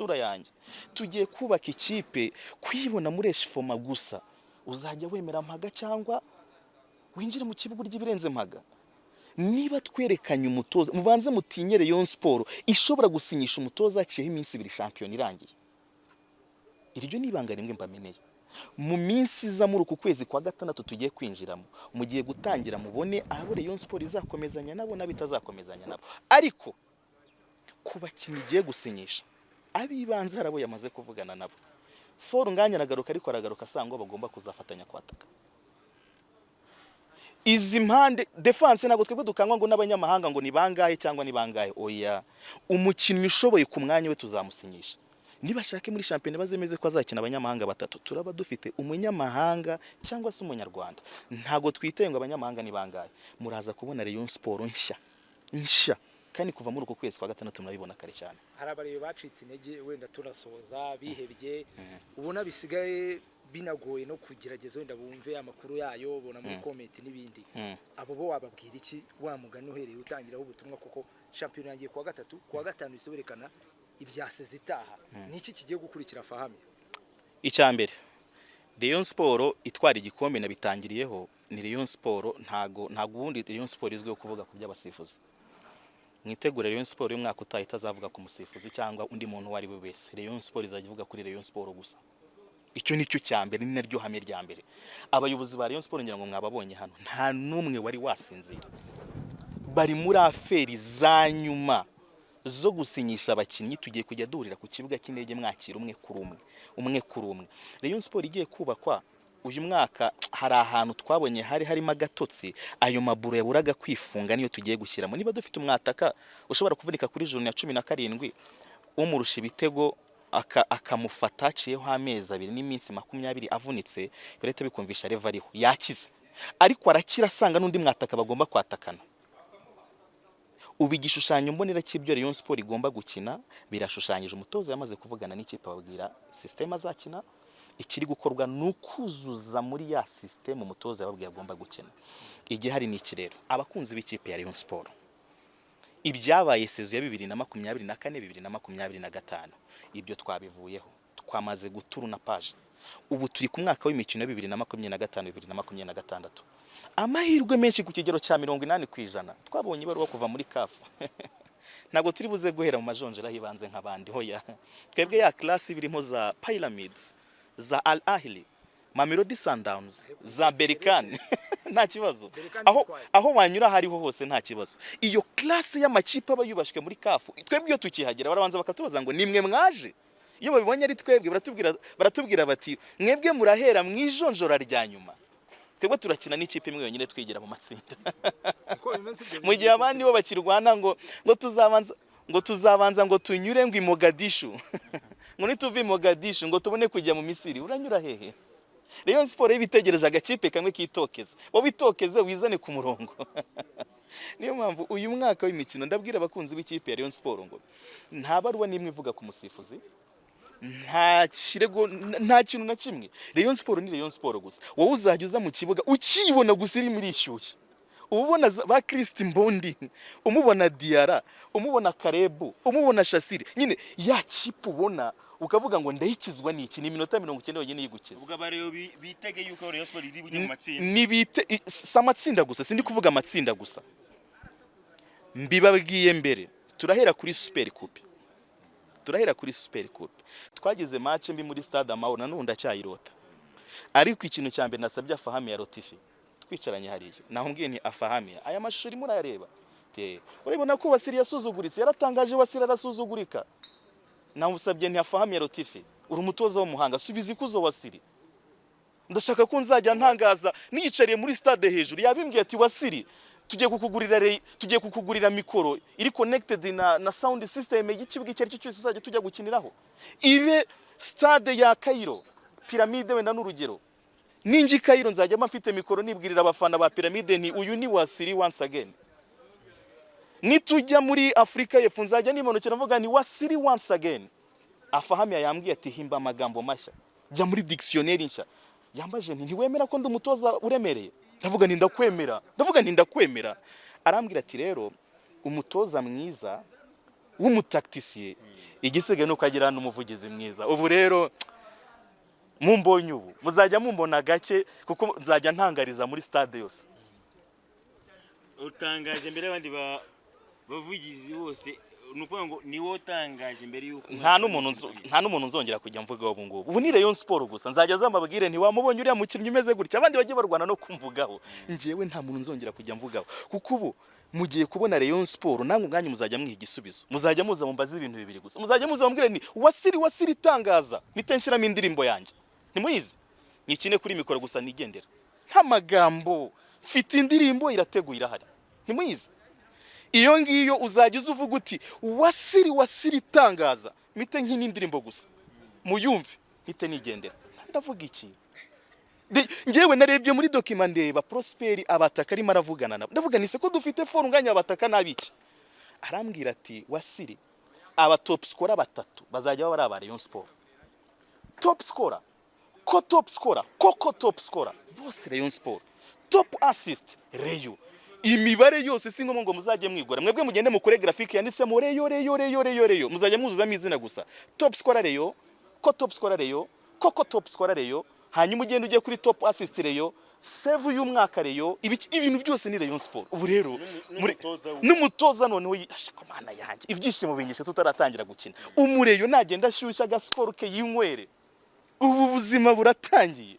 isura yanjye tugiye kubaka ikipe kwibona muri eshifoma gusa uzajya wemera mpaga cyangwa winjire mu kibuga ry'ibirenze mpaga niba twerekanye umutoza mubanze mutinyere Rayon Sport ishobora gusinyisha umutoza aciyeho iminsi 2 shampiyona irangiye iryo nibanga rimwe mbameneye mu minsi iza muri uku kwezi kwa gatandatu tugiye kwinjiramo mugiye gutangira mubone aho Rayon Sport izakomezanya nabo nabitazakomezanya nabo ariko kuba kinigiye gusinyisha abibanze harabo yamaze kuvugana nabo for nganya nagaruka ariko aragaruka sango bagomba kuzafatanya kwataka izi mpande defense nago twebwe dukangwa ngo n'abanyamahanga ngo ni bangahe cyangwa ni bangahe oya umukinnyi ushoboye ku mwanya we tuzamusinyisha niba shake muri champion bazemeze ko azakina abanyamahanga batatu turaba dufite umunyamahanga cyangwa se umunyarwanda ntago twiteye ngo abanyamahanga ni bangahe muraza kubona Rayon Sport nshya kandi kuva muri uko kwezi kwa gatandatu murabibona kare cyane harabariye bacitse intege wenda turasoza bihebye ubona bisigaye binagoye no kugerageza wenda bumve amakuru yayo ubona muri comment n'ibindi abo bo wababwira iki wa mugani uhereye utangiraho ubutumwa kuko champion yangiye kwa gatatu kwa gatanu isoberekana ibyaseze itaha niki kigiye gukurikira Fahami icyambere Rayon Sport itwara igikombe nabitangiriyeho ni Rayon Sport ntago ubundi Rayon Sport izwiho kuvuga ku by'abasifuzi mwitegura Rayon Sport y'umwaka utaha itazavuga ku musifuzi cyangwa undi muntu wari we wese Rayon Sport izavuga kuri Rayon Sport gusa icyo nicyo cyambere ni naryo hame rya mbere abayobozi ba Rayon Sport ngira ngo mwababonye hano nta numwe wari wasinzira bari muri aferi za nyuma zo gusinyisha abakinnyi tugiye kujya durira ku kibuga cy'indege mwakira umwe kuri umwe Rayon Sport igiye kubakwa uyu mwaka hari ahantu twabonye harimo agatotsi ayo maburo yaburaga kwifunga niyo tugiye gushyiramo niba dufite umwataka ushobora kuvunika kuri juru ya 17 umurusha ibitego akamufata aciyeho amezi 2 n'iminsi 20 avunitse birete bikumvisha reva ariho yakize ariko arakira asanga n'undi mwataka bagomba kwatakana ubigishushanyo mbonera cy'ibyo Rayon Sport igomba gukina birashushanyije umutoza yamaze kuvugana n'ikipe babwira system azakina ikiri gukorwa nukuzuza muri ya system umutoza yababwiye agomba gukina igihe hari n'ikirero abakunzi b'ikipe ya Rayon Sport ibyabaye sezo ya 2024 2025 ibyo twabivuyeho twamaze guturuna page ubu turi ku mwaka w'imikino 2025 2026 amahirwe menshi ku kigero cya 80% twabonye baruwa kuva muri CAF ntago turi buze guhera mu majonjera hibanze nk'abandi hoya twebwe ya class birimo za Pyramids za Al Ahly Mamelodi Sundowns za Berkane nta kibazo aho wanyura hariho hose nta kibazo iyo class y'amakipe aba yubashwe muri CAF twebwe iyo tukihagera barabanza bakatubaza ngo nimwe mwaje iyo babibonye ari twebwe baratubwira bati mwebwe murahera mwijonjora rya nyuma twebwe turakina n'ikipe imwe yonyine twigira mu matsinda mu gihe abandi bo bakirwana ngo tuzabanza ngo tunyure ngo Mogadishu ngo nituve Mogadishu ngo tubone kujya mu Misiri uranyura hehe Rayon Sport ibitegereje agakipe kamwe kitokeza bo bitokeze wizane ku murongo niyo mpamvu uyu mwaka w'imikino ndabwira abakunzi b'ikipe ya Rayon Sport ngo nta baruwa nimwe ivuga ku musifuzi nta kirego nta kintu na kimwe Rayon Sport ni Rayon Sport gusa wowe uzajya uza mu kibuga ukibona gusa iri muri ishyushye ubona ba Christ Mbondi umubona Diara umubona Karebu umubona Shasiri nyine ya kipe ubona ukavuga ngo ndayikizwa n'iki ni minota 90 yonyine yigukiza uvuga bareyo bitege yuko Rayon Sport iri bujye mu matsinda ni bite samatsinda gusa sindi kuvuga amatsinda gusa mbibabwiye mbere turahera kuri Super Coupe twagize match mbi muri Stade Amahoro nanunda cyayirota ariko ikintu cya mbere nasabye Fahami ya Rotifi twicaranye hariye naho mbwiye ni Afahami aya mashuri murayareba urabona ko Wasiri yasuzuguritse yaratangaje Wasiri arasuzugurika naho usabye ni Afahami ya Rotifi uri umutoza wo muhanga subiza ikuzo Wasiri ndashaka ko nzajya ntangaza niyicariye muri stade hejuru yabimbwiye ati Wasiri tugiye kukugurira mikoro iri connected na sound system y'ikibuga cyari cyose uzajya tujya gukiniraho ibe stade ya Cairo Pyramide wenda n'urugero ninji Cairo nzajya mfite mikoro nibwirira abafana ba Pyramide ni uyu ni Wasiri once again nitujya muri Afrika y'Epfo nzajya nimonokera mvuga ni Wasiri once again Afahami yambwiye ati himba amagambo mashya jya muri dictionnaire nshya yambaje ntiwemera ko ndumutoza uremereye ndavuga ni ndakwemera arambwira ati rero umutoza mwiza w'umutaktisiye igisigaye nuko agira n'umuvugizi mwiza. Ubu rero mumbonye ubu muzajya mumbona gake kuko nzajya ntangariza muri stade yose. Utangaje mbere abandi bavugizi bose nukuvuga ngo niwo utangaje mbere yuko nta n'umuntu nzongera kujya mvugaho ubu ngubu. Ubu ni Rayon Sport gusa nzajya zambabwire ntiwamubonye uriya mukinnyi umeze gutya abandi bagiye barwana no kumvugaho. Njewe nta muntu nzongera kujya mvugaho kuko ubu mugiye kubona Rayon Sport namwe ubwanyu muzajya mwiha igisubizo. Muzajya muza mumbaza ibintu bibiri gusa. Muzajya muza mubwire ni wasiri itangaza mitenshyiramo indirimbo yanjye. Ntimuyizi nyikine kuri mikoro gusa nigendera nta magambo mfite indirimbo irateguye irahari. Ntimuyizi iyo ngiyo uzajya uvuga uti wasiri itangaza mite nk'ini indirimbo gusa muyumve mite nigendera. Ndavuga iki? Ngewe narebye muri document ndeba Prosper abataka arimo aravugana nabo. Ndavuga nise ko dufite phone nganya abataka nabiki. Arambwira ati wasiri aba top scorer batatu bazajya baba ari aba Rayon Sport. Top scorer koko top scorer bose Rayon Sport. Top assist Rayon. Imibare yose singomo ngo muzajye mwigora. Mwebwe mugende mukore graphic yanditsemo Rayon muzajya mwuzuzamo izina gusa. Top scorer Rayon, top scorer Rayon, koko top scorer Rayon. Hanyuma ugende ujye kuri top assist Rayon, save y'umwaka Rayon, ibintu byose ni Rayon Sport. Ubu rero n'umutoza noneho ashiko mana yanjye ibyishimo binyishe tutaratangira gukina. Umureyo nagenda ashyushya gaskoro ke yinywere. Ubu buzima buratangiye.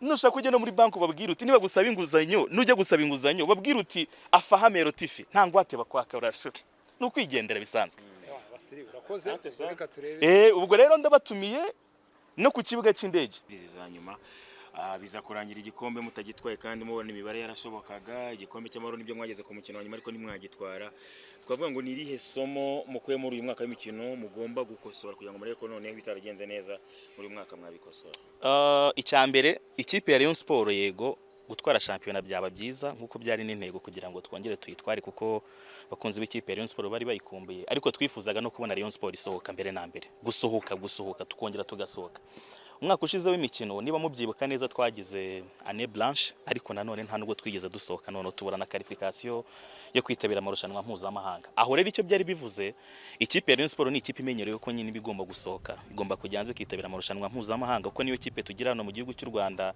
Nushaka kugenda muri banki babwira uti niba gusaba inguzanyo nujya gusaba inguzanyo babwira uti afahamero tifi nta ngwate bakwaka urashye. Nukwigendera bisanzwe. Ubwo rero ndabatumiye no ku kibuga cy'indege zizanyuma biza kurangira igikombe mutagitwaye kandi mubona imibare yarashobokaga. Igikombe cy'amahoro nibyo mwageze ku mukino wa nyuma ariko nimwagitwara. Twavuga ngo nirihe somo mukuye muri uyu mwaka w'imikino mugomba gukosora kugira ngo mureke ko none bitaragenze neza muri uyu mwaka mwabikosora? Icyambere ikipe ya Rayon Sport yego gutwara shampiyona byaba byiza nkuko byari n'intego kugira ngo twongere tuyitware kuko bakunze b'ikipe ya Rayon Sport bari bayikumbuye ariko twifuzaga no kubona Rayon Sport isohoka mbere na mbere gusohoka tukongera tugasohoka. Umwaka ushize w'imikino niba mubyibuka neza twagize année blanche ariko nanone nta nubwo twigeze dusohoka none tubura na qualification yo kwitabira amarushanwa mpuzamahanga. Aho rero icyo byari bivuze ikipe ya Rayon Sport ni ikipe imenyerewe ko nyine bigomba gusohoka igomba kujyanze kwitabira amarushanwa mpuzamahanga kuko niyo kipe tugira hano mu gihugu cy'u Rwanda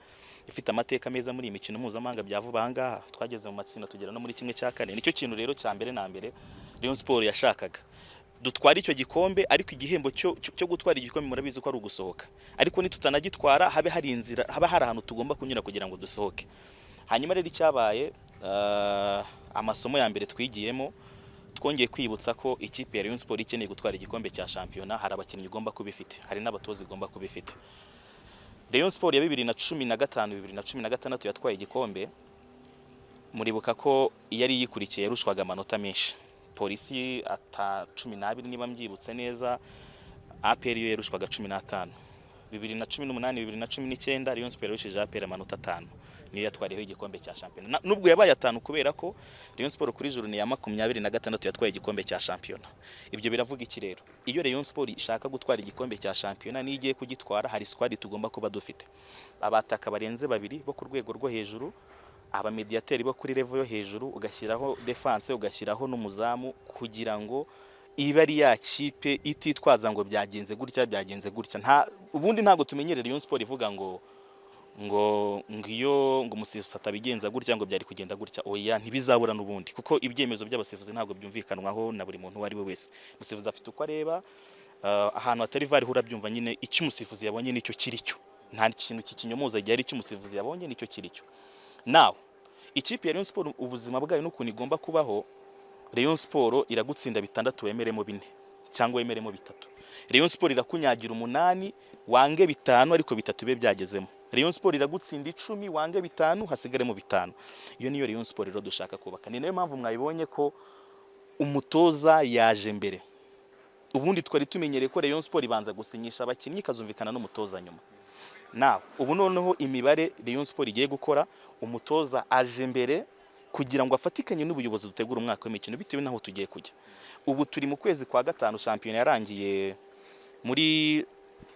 ifite amateka meza muri imikino mpuzamahanga byavuba ahangaha twageze mu matsinda tugera no muri kimwe cya kane. Nicyo kintu rero cya mbere na mbere Rayon Sport yashakaga dutwara icyo gikombe ariko igihembo cyo gutwara igikombe murabizi ko ari ugusohoka ariko nitutanagitwara habe hari inzira haba hari ahantu tugomba kunyura kugira ngo dusohoke. Hanyuma rero icyabaye amasomo ya mbere twigiyemo twongeye kwibutsa ko ikipe ya Rayon Sport ikeneye gutwara igikombe cya shampiyona hari abakinnyi igomba kubifite hari n'abatozi igomba kubifite. Rayon Sport ya 2015 2016 yatwaye igikombe muribuka ko yari yikurikiye yarushwaga amanota menshi. Polisi ata 12 niba mbyibutse neza APR yo yarushwaga 15. 2018 2019 Rayon Sport yarushije APR amanota 5 niyo yatwariyeho igikombe cya shampiyona. Nubwo yabaye 5 kubera ko Rayon Sport kuri journée ya 26 yatwaye igikombe cya shampiyona. Ibyo biravuga iki rero? Iyo Rayon Sport ishaka gutwara igikombe cya shampiyona nigiye kugitwara hari squad tugomba kuba dufite. Abataka barenze babiri bo ku rwego rwo hejuru, aba mediateri bo kuri level yo hejuru, ugashyiraho defense, ugashyiraho n'umuzamu kugira ngo iba ari ya kipe ititwaza ngo byagenze gutya nta ubundi ntago tumenyere Rayon Sport ivuga ngo umusifuzi atabigenza gutya ngo byari kugenda gutya. Oya ntibizabura n'ubundi kuko ibyemezo by'abasifuzi ntago byumvikanwaho na buri muntu wari we wese. Umusifuzi afite uko areba ahantu atari vari hura byumva nyine icyo umusifuzi yabonye nicyo kiricyo, nta kintu kikinyomoza igihe ari icyo umusifuzi yabonye nicyo kiricyo. Now ikipe ya Rayon Sport ubuzima bwayo n'ukuntu igomba kubaho, Rayon Sport iragutsinda 6 wemeremo 4 cyangwa wemeremo 3. Rayon Sport irakunyagira 8 wange 5 ariko 3 be byagezemo. Rayon Sport iragutsinda 10 wange 5 hasigaremo 5. Iyo niyo Rayon Sport rero dushaka kubaka. Ni nayo mpamvu mwabibonye ko umutoza yaje mbere. Ubundi twari tumenyereye ko Rayon Sport ibanza gusinyisha abakinnyi kazumvikana n'umutoza nyuma. Now ubu noneho imibare Rayon Sport igiye gukora umutoza aje mbere kugira ngo afatikanye n'ubuyobozi dutegura umwaka w'imikino bitewe naho tugiye kujya. Ubu turi mu kwezi kwa 5 shampiyona yarangiye muri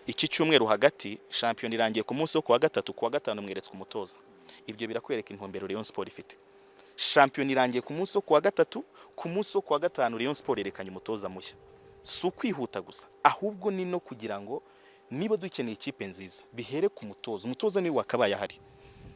iki cyumweru hagati, shampiyona irangiye ku munsi wo kwa 3 kwa 5 mweretswe umutoza. Ibyo birakwereka intumbero Rayon Sport ifite. Shampiyona irangiye ku munsi wo kwa 3 ku munsi wo kwa 5 Rayon Sport yerekanye umutoza mushya. si ukwihuta gusa ahubwo ni no kugira ngo niba dukeneye ikipe nziza bihere ku umutoza niwe wakabaye ahari.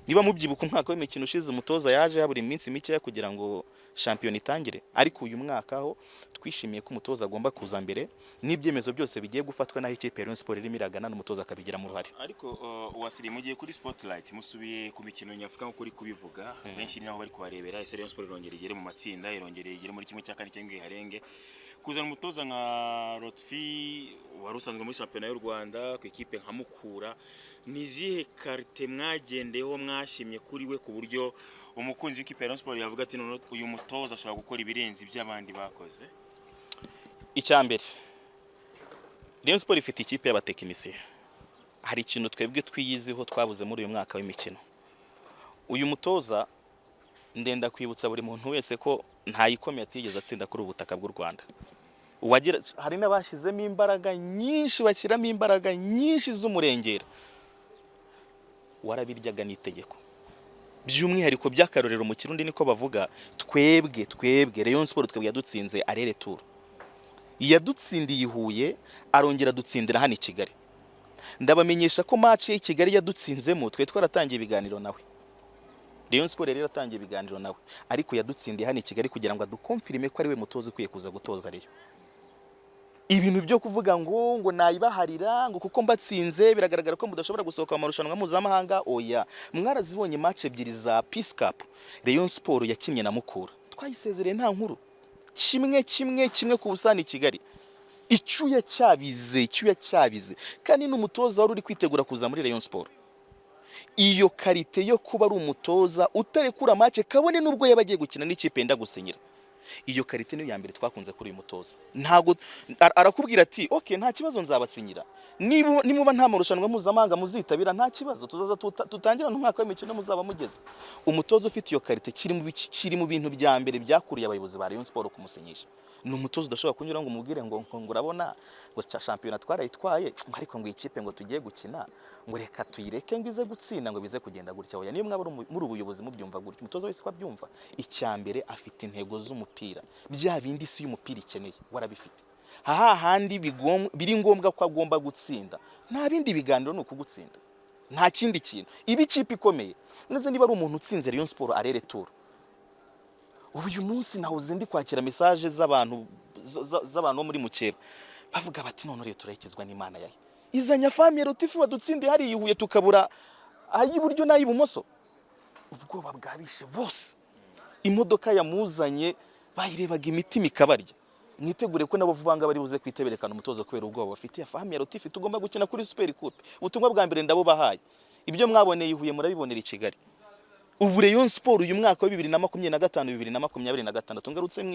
Niba mubyibuka umwaka w'imikino ushize umutoza yaje habura iminsi mike kugira ngo shampiyona itangire, ariko uyu mwaka ho twishimiye ko umutoza agomba kuza mbere n'ibyemezo byose bigiye gufatwa naho ikipe ya Rayon Sport irimo iragana n'umutoza akabigira mu ruhare. Ariko wasiri mugiye kuri Spotlight musubiye ku mikino nyafurika nko kuri kubivuga benshi naho bari kubarebera ese Rayon Sport irongera igere mu matsinda, irongera igere muri kimwe cya kane cyangwa iharenge. Kuzana umutoza nka Lotfi wari usanzwe muri shampiyona y'u Rwanda ku ikipe nka Mukura, nizihe carte mwagendeho mwashimye kuri we ku buryo umukunzi w'ikipe ya Rayon Sport yavuga ati none uyu mutoza ashobora gukora ibirenze iby'abandi bakoze? Icyambere, Rayon Sport ifite ikipe y'abatekinisiye. Hari ikintu twebwe twiyiziho twabuze muri uyu mwaka w'imikino. Uyu mutoza ndenda kwibutsa buri muntu wese ko ntayikomeye atigeze atsinda kuri ubutaka bw'u Rwanda. Hari n'abashizemo imbaraga nyinshi, bashyiramo imbaraga nyinshi z'umurengera. Warabiryaga n'itegeko. By'umwihariko by'akarorero mu Kirundi niko bavuga, twebwe Rayon Sport twebwe yadutsinze arere tour. Yadutsindiye Huye, arongera dutsindira hano i Kigali. Ndabamenyesha ko match y'I Kigali yadutsinzemo twe twaratangiye ibiganiro nawe. Rayon Sport rero yatangiye ibiganiro nawe, ariko yadutsindiye hano i Kigali kugira ngo adukonfirme ko ari we mutoza ukwiye kuza gutoza Rayon. Ibintu byo kuvuga ngo nayibaharira ngo kuko mbatsinze biragaragara ko mudashobora gusohoka mu marushanwa mpuzamahanga, oya. Mwarazibonye match ebyiri za Peace Cup Rayon Sport yakinnye na Mukura, twayisezereye nta nkuru, kimwe ku busani Kigali. Icyuya cyabize kandi n'umutoza wari uri kwitegura kuza muri Rayon Sport. Iyo karite yo kuba ari umutoza utarekura match kabone nubwo yabagiye gukina n'ikipe yenda gusinyira. Iyo karite niyo ya mbere twakunze kuri uyu mutoza. Ntago arakubwira ati okay nta kibazo nzabasinyira, nimuba nta marushanwa mpuzamahanga muzitabira nta kibazo, tuzaza tutangira n'umwaka w'imikino muzaba mugeze. Umutoza ufite iyo karite kiri mu bintu bya mbere byakuriye abayobozi ba Rayon Sport kumusinyisha. Ni umutoza udashobora kunyura ngo umubwire ngo urabona ngo shampiyona twarayitwaye ariko ngo ikipe ngo tugiye gukina ngo reka tuyireke ngo ize gutsinda ngo bize kugenda gutya. Oya, niyo mwaba muri ubuyobozi mubyumva gutya, umutoza wese kwabyumva. Icyambere afite intego z'umupira, bya bindi si y'umupira ikeneye warabifite. Hahandi biri ngombwa ko agomba gutsinda, nta bindi biganiro ni ukugutsinda, nta kindi kintu. Ibi ikipe ikomeye neze niba ari umuntu utsinze Rayon Sport arere tour. Uyu munsi nahoze ndi kwakira message z'abantu bo muri Mukera bavuga bati none rero turayikizwa n'Imana yahe izanya famille Lotfi wadutsindiye hari Huye tukabura ay'iburyo n'ay'ibumoso. Ubwoba bwabishe bose, imodoka yamuzanye bayirebaga imitima ikabarya. Mwitegure ko nabo vubanga bari buze kwiteberekana umutozo kubera ubwoba bafite ya famille Lotfi tugomba gukina kuri Super Coupe. Ubutumwa bwa mbere ndabo bahaye, ibyo mwaboneye Huye murabibonera i Kigali. Ubu Rayon Sport uyu mwaka wa 2025 2026 ngarutse mu